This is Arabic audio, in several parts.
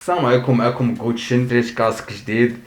السلام عليكم، معكم كوتشين دريت كاسك جديد.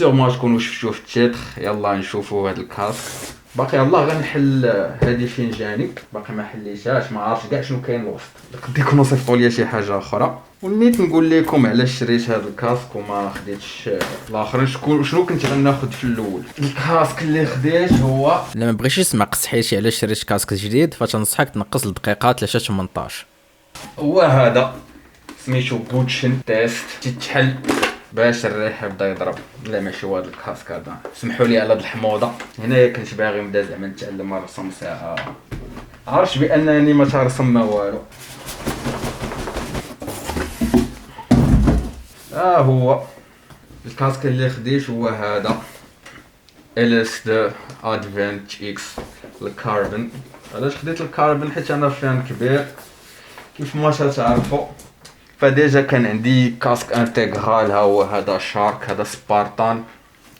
ما تكونوا شفتوه في التيتر. يلا نشوفوا هذا الكاسك. باقي يلا غنحل هذه فنجاني، باقي ما حليتهاش، ما عرفتش كاع شنو كاين الوسط. نقد يكونوا صيفطوا لي شي حاجه اخرى. ونيت نقول لكم علاش شريت هذا الكاسك وما خديتش الاخرين. شنو كنت غناخذ في الاول؟ الكاسك اللي خديت هو لما بغيتش تسمع قص حياتي علاش شريت كاسك جديد فتنصحك تنقص لدقيقات 3:18. هو هذا سميتو كوتشين تيست. تتحل باش الريح يبدا يضرب. لا ماشي هو هذا الكاسك هذا، سمحوا لي على هاد الحموضه. هنايا كنت باغي نبدا زعما نتعلم الرسم ساعه، عرفت بانني ما ترسم ما والو. هو الكاسك اللي خديت هو هذا LS2 ادفانت اكس الكاربون. علاش خديت الكاربون؟ حيت انا فان كبير كيف ما تعرفوا. فديجا كان عندي كاسك انتغرال، ها هو هذا شارك، هذا سبارتان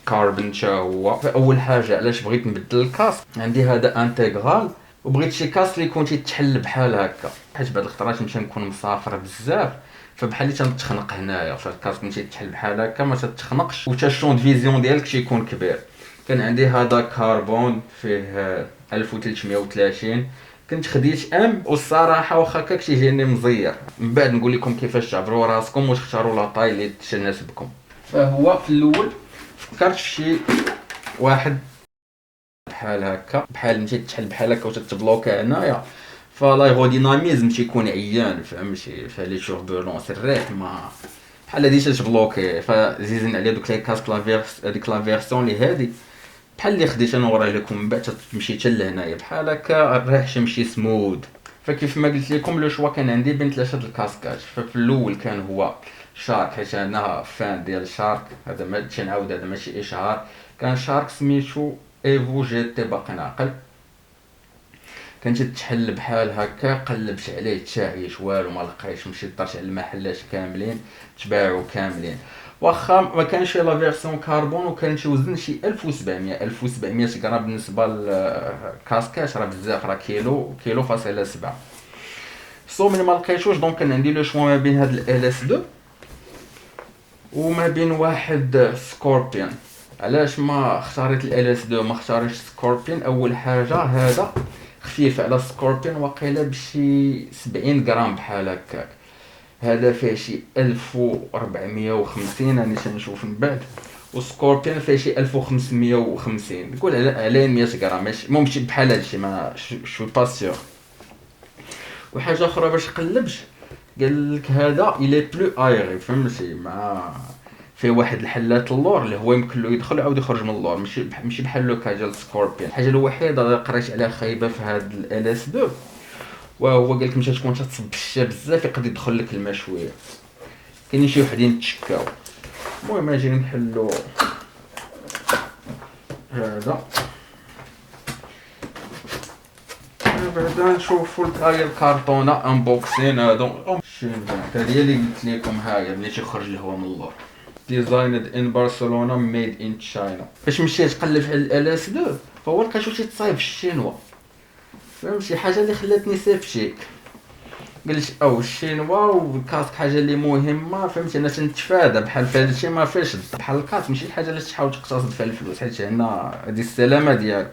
كاربون تا هو. فاول حاجه علاش بغيت نبدل الكاسك، عندي هذا انتغرال وبغيت شي كاسك اللي يكون تيتحل بحال هكا، حيت بعض الخطرات نمشي نكون مسافر بزاف فبحال اللي تنتخنق هنايا. فالكاسك ملي تيتحل بحال هكا ما تتخنقش وتا الشون فيزيون ديالك تيكون كبير. كان عندي هذا كربون فيه 1330، كنت خديت والصراحه واخا هكاك تيجيني مزير. من بعد نقول لكم كيفاش تعبروا راسكم وتختاروا لاطاي اللي تناسبكم. فهو في الاول فكرت في شي واحد بحال هكا، بحال مشيت تحل بحال هكا وتتبلوكا هنايا، فلايغوديناميزم تيكون عيان، فهمتي؟ فلي توربولونس الريح ما بحال هادي تتبلوكي. فزيدنا عليه دوك لي كاسك هذيك لا فيرسون اللي هادي بحال اللي خديت انا وراه لكم. من بعد تمشي حتى لهنايا بحال هكا الريح تمشي سمود. فكيف ما قلت لكم لو شوا كان عندي بين ثلاثه د الكاسكات. ففي الاول كان هو شارك، حيت انا فان ديال شارك. هذا ما تنعاود، هذا ماشي اشهار. كان شارك سميتو ايفو جي تي باقي ناقل. كانت تحل بحال هكا، قلبت عليه تاعيش والو ما لقيتش. مشيت درت على المحلات كاملين تباعوا كاملين. واخا ما كانش لا فيرسون كربون وكان تيوزن شي 1700 غرام. بالنسبه للكاسكاش راه بزاف، راه كيلو فاصله 7. ملي ما لقيتوش دونك كان عندي لو شوا ما بين هاد ال اس 2 وما بين واحد سكوربيون. علاش ما اختاريت ال اس 2 ما اختاريتش سكوربيون؟ اول حاجه هذا خفيف على سكوربيون، واقيلا بشي 70 غرام بحال هكاك. هذا فيه شي 1450 راني تنشوف من بعد، وسكوربيون فيه شي 1550. نقول على 100 غرام ماشي بحال هادشي، ما شو با سيغ. وحاجه اخرى باش قلبت قال لك هذا الي بلو ايري، فهمتي؟ مع فيه واحد الحلات اللور اللي هو يمكن له يدخل عاود يخرج من اللور، ماشي بحال لوكا ديال سكوربيون. الحاجه الوحيده اللي قريت عليها خايبه في هذا ال اس 2 وهو قال لك ملي تكون تتصب الشتا بزاف يقدر يدخل لك الماء شويه. كاينين شي وحدين تشكاو. المهم اجي نحلو هذا. بعدا نشوفوا هاي الكارطونه انبوكسين. هادو هذه هي اللي قلت لكم، هاي ملي تيخرج الهواء من اللور. ديزايند ان برشلونه ميد ان تشاينا. فاش مشيت قلبت على ال اس 2 فهو لقيتو تيتصايب في الشينوا، فهمتي؟ حاجه اللي خلاتني سيبتيك. قلت الشينوا والكاسك حاجه اللي مهمه، فهمتي؟ انا تنتفادى بحال في هادشي ما فيش بحال الكاسك ماشي الحاجه اللي تحاول تقتصد فيها الفلوس، حيت هنا هادي السلامه ديالك.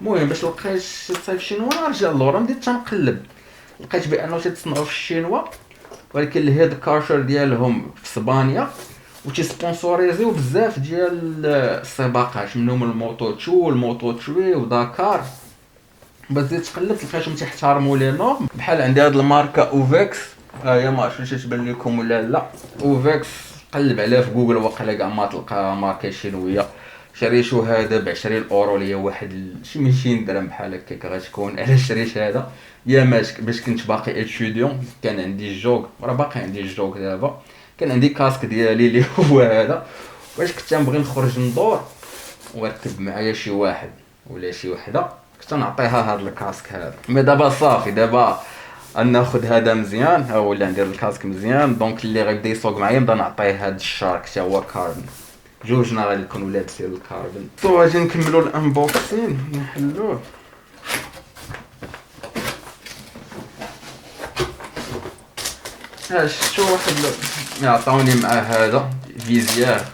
المهم باش لقيت تصايب الشينوا رجع اللور بديت تنقلب، لقيت بانه تيتصنعوا في الشينوا ولكن الهيد كارشر ديالهم في اسبانيا وتيسبونسوريزيو بزاف ديال السباقات منهم الموتو 2 والموتو 3 وداكار. بديت تقلبت لقيتهم تيحترموا لي نورم. بحال عندي هاد الماركه اوفيكس، هي ما عرفتش تبان لكم ولا لا. اوفيكس قلب عليها في جوجل واقيلا كاع ما تلقى ماركه شينويه. شريتو هذا ب 20 اورو اللي هي واحد شي 200 درهم بحال هكاك غتكون. علاش شريت هذا؟ يا ماشك باش كنت باقي اتيديون، كان عندي الجوك راه باقي عندي الجوك دابا، كان عندي كاسك ديالي اللي هو هذا. واش كنت نبغي نخرج ندور ونركب معايا شي واحد ولا شي وحده كنت نعطيها هذا الكاسك هذا. مي دابا صافي، دابا ناخذ هذا مزيان، ها ولا ندير الكاسك مزيان. دونك اللي غيبدا يسوق معايا نبدا نعطيه هذا الشارك حتى هو كاربون. جوجنا غادي نكونوا لابسين الكاربون. غادي نكملوا الانبوكسين نحلوه. شفتوا واحد عطاوني مع هذا فيزيار.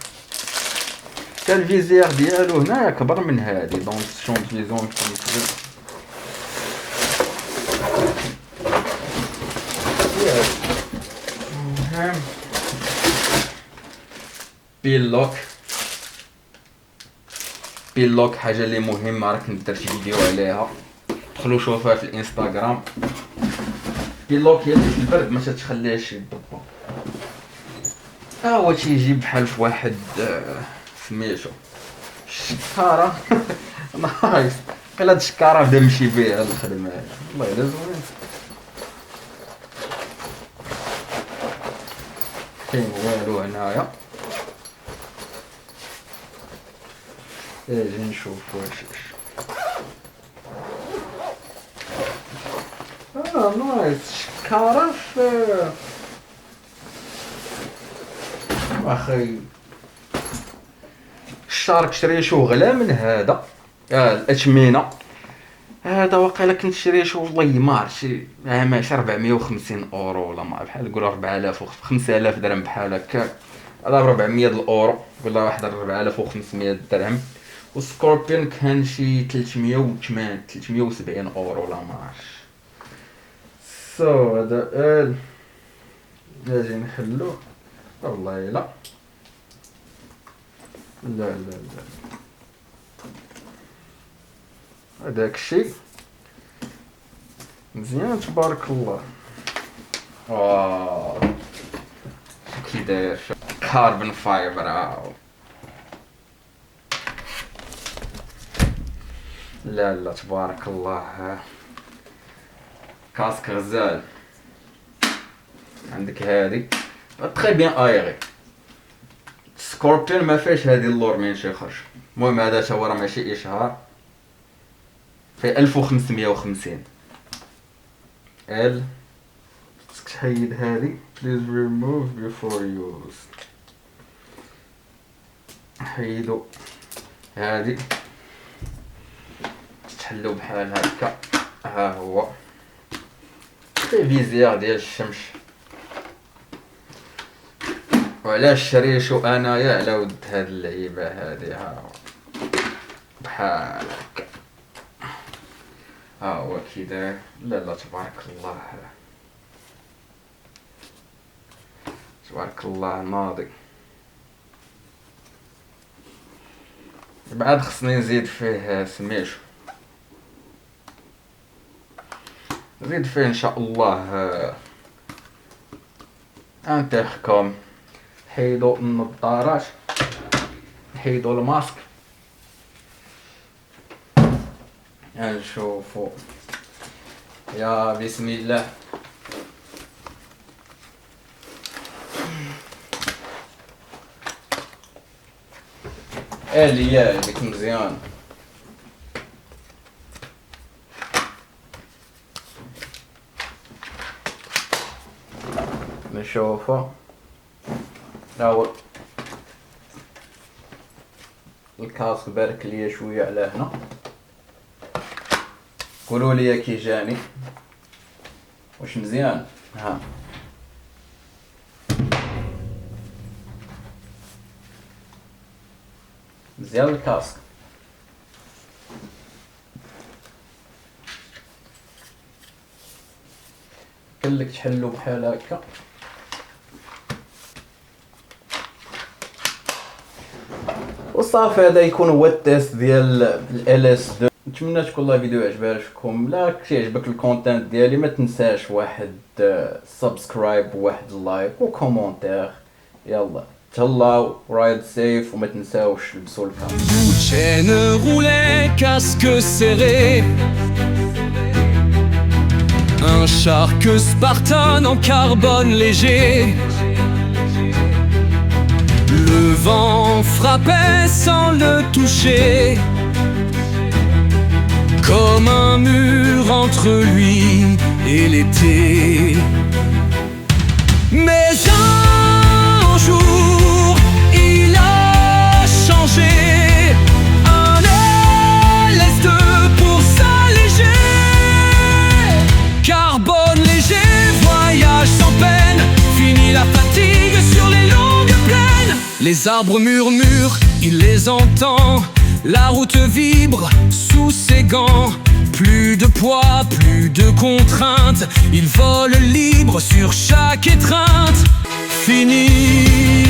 حتى الفيزيار ديالو هنا كبر من هادي دونك شون فيزون بيلوك حاجه اللي مهمه، راك درت فيديو عليها، دخلوا شوفوها في الانستغرام. بيلوك هي في البرد ما تتخليهش يضبط. هو تيجي بحال في واحد سميتو الشكاره. نايس. قال هاد الشكاره بدا نمشي بها الخدمه هادي والله الا زوين. كاين والو هنايا. اجي نشوف واش نايس. شكاره في اخي الشارك شريشو غلا من هذا. الاثمنه هذا واقيلا كنت شريشو والله ما عرفت ماشي 450 اورو ولا ما بحال نقول 4000 و 5000 درهم بحال هكاك، على 400 الاورو ولا واحد 4500 درهم. والسكوربيون كان شي 370 اورو ولا ما عرفتش. هذا نجي نحلوه والله لا لا لا لا هذاك الشيء مزيان تبارك الله. كي داير كاربون فايبر. لا لا تبارك الله. كاسك غزال. عندك هادي تري بيان ايغي. سكوربيون ما فيهش هادي اللور مين شي خرج. المهم هذا تا هو راه ماشي اشهار، في 1550 تحيد هادي. please remove before use. حيدو هادي تحلو بحال هكا. ها هو في فيزيار ديال الشمس. وعلاش شريشو انايا على ود هاد اللعيبه هادي. ها هو بحال هكا. ها هو كي داير. لا لا تبارك الله تبارك الله ناضي. بعد خصني نزيد فيه سميتو، نزيد فيه ان شاء الله انتركم. حيدو النظارات، حيدو الماسك. نشوفو يا بسم الله. اليا ديك مزيان. نشوفو هاهو الكاسك بارك ليا شويه على هنا. قولوا لي كي جاني واش مزيان. ها مزيان الكاسك. كلك تحلو بحال هكا. وصافي هذا يكون هو التيست ديال ال اس 2. نتمنى تكون الله فيديو عجبكم. لا كيعجبك الكونتنت ديالي ما تنساش واحد سبسكرايب وواحد لايك وكومونتير. يلا تهلاو رايد سيف وما تنساوش لبسوا الكاسك. Chaîne roulée, casque serré, un Shark Spartan en carbone léger. Le vent frappait sans le toucher, comme un mur entre lui et l'été. Mais un jour, il a changé. Un LS2 pour s'alléger. Carbone léger, voyage sans peine, fini la fatigue sur Les arbres murmurent, il les entend. La route vibre sous ses gants. Plus de poids, plus de contraintes. Il vole libre sur chaque étreinte. Fini